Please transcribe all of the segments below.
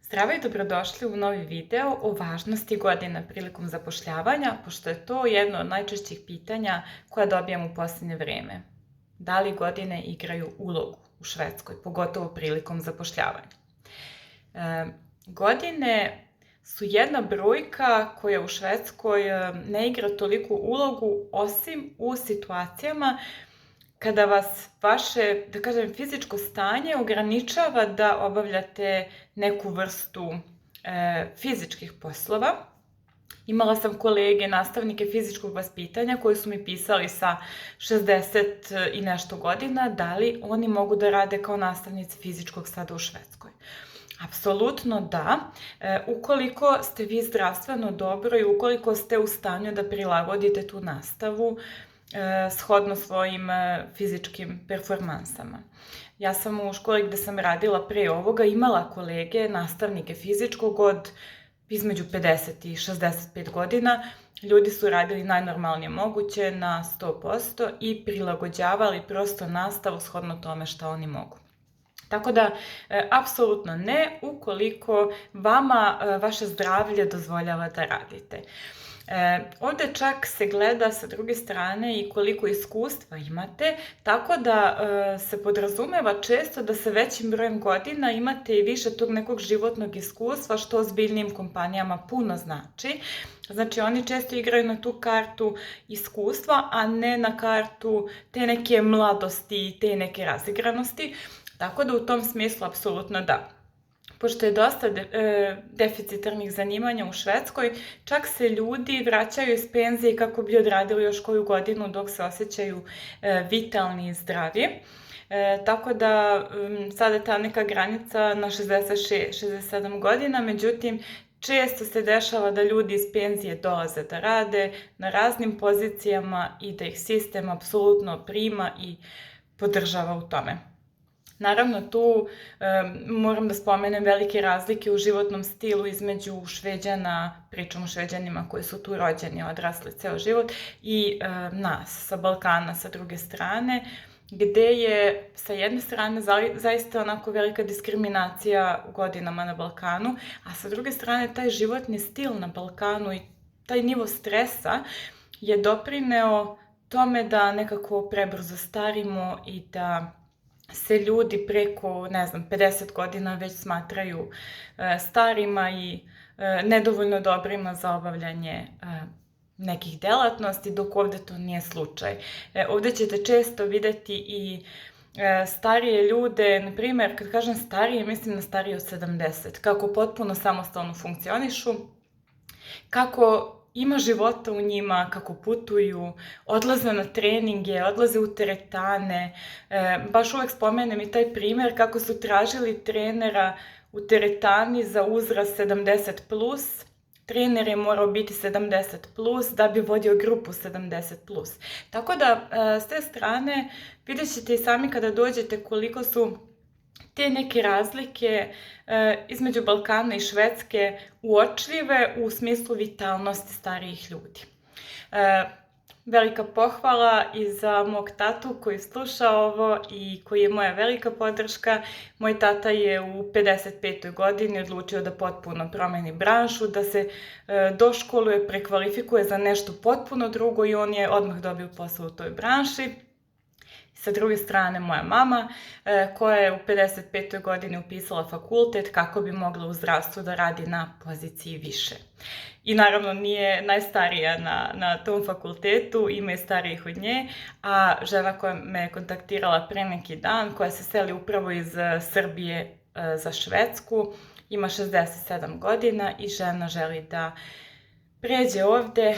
Zdravo i dobrodošli u novi video o važnosti godina prilikom zapošljavanja, pošto je to jedno od najčešćih pitanja koja dobijam u posljednje vrijeme. Da li godine igraju ulogu u Švedskoj, pogotovo prilikom zapošljavanja? Godine su jedna brojka koja u Švedskoj ne igra toliku ulogu, osim u situacijama kada vas vaše, da kažem, fizičko stanje ograničava da obavljate neku vrstu fizičkih poslova. Imala sam kolege, nastavnike fizičkog vaspitanja koji su mi pisali sa 60 i nešto godina da li oni mogu da rade kao nastavnici fizičkog sada u Švedskoj. Apsolutno da, ukoliko ste vi zdravstveno dobro i ukoliko ste u stanju da prilagodite tu nastavu shodno svojim fizičkim performansama. Ja sam u školi gde sam radila pre ovoga imala kolege, nastavnike fizičkog od između 50 i 65 godina. Ljudi su radili najnormalnije moguće na 100% i prilagođavali prosto nastavu shodno tome šta oni mogu. Tako da, apsolutno ne, ukoliko vama vaše zdravlje dozvoljava da radite. Ovde čak se gleda sa druge strane i koliko iskustva imate, tako da se podrazumeva često da sa većim brojem godina imate i više tog nekog životnog iskustva, što ozbiljnim kompanijama puno znači. Znači, oni često igraju na tu kartu iskustva, a ne na kartu te neke mladosti i te neke razigranosti. Tako da u tom smislu apsolutno da. Pošto je dosta deficitarnih zanimanja u Švedskoj, čak se ljudi vraćaju iz penzije kako bi odradili još koju godinu dok se osjećaju vitalni i zdravi. Tako da sada je ta neka granica na 66-67 godina, međutim često se dešava da ljudi iz penzije dolaze da rade na raznim pozicijama i da ih sistem apsolutno prima i podržava u tome. Naravno, tu moram da spomenem velike razlike u životnom stilu između Šveđana, pričam o Šveđanima koji su tu rođeni, odrasli ceo život, i nas sa Balkana sa druge strane, gde je sa jedne strane zaista onako velika diskriminacija u godinama na Balkanu, a sa druge strane taj životni stil na Balkanu i taj nivo stresa je doprineo tome da nekako prebrzo starimo i da se ljudi preko, 50 godina već smatraju starima i nedovoljno dobrima za obavljanje nekih delatnosti, dok ovde to nije slučaj. Ovde ćete često videti i starije ljude, na primjer, kad kažem starije, mislim na starije od 70, kako potpuno samostalno funkcionišu, kako ima života u njima, kako putuju, odlaze na treninge, odlaze u teretane. Baš uvek spomenem i taj primjer kako su tražili trenera u teretani za uzrast 70+. Trener je morao biti 70+, da bi vodio grupu 70+. Tako da, s te strane, vidjet ćete i sami kada dođete koliko su te neke razlike između Balkana i Švedske uočljive u smislu vitalnosti starijih ljudi. Velika pohvala i za mog tatu koji sluša ovo i koji je moja velika podrška. Moj tata je u 55. godini odlučio da potpuno promeni branšu, da se doškoluje, prekvalifikuje za nešto potpuno drugo i on je odmah dobio posao u toj branši. Sa druge strane, moja mama, koja je u 55. godini upisala fakultet kako bi mogla u zdravstvu da radi na poziciji više. I naravno nije najstarija na tom fakultetu, ima i starijih od nje, a žena koja me je kontaktirala pre neki dan, koja se seli upravo iz Srbije za Švedsku, ima 67 godina i žena želi da pređe ovde,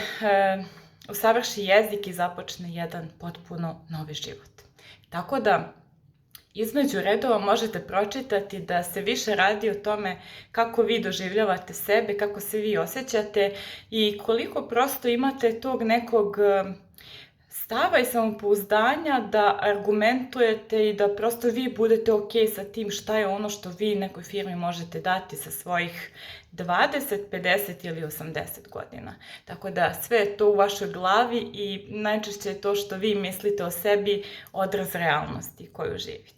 usavrši jezik i započne jedan potpuno novi život. Tako da, između redova možete pročitati da se više radi o tome kako vi doživljavate sebe, kako se vi osjećate i koliko prosto imate tog nekog stava i samopouzdanja da argumentujete i da prosto vi budete ok sa tim šta je ono što vi nekoj firmi možete dati sa svojih 20, 50 ili 80 godina. Tako da sve je to u vašoj glavi i najčešće je to što vi mislite o sebi odraz realnosti koju živite.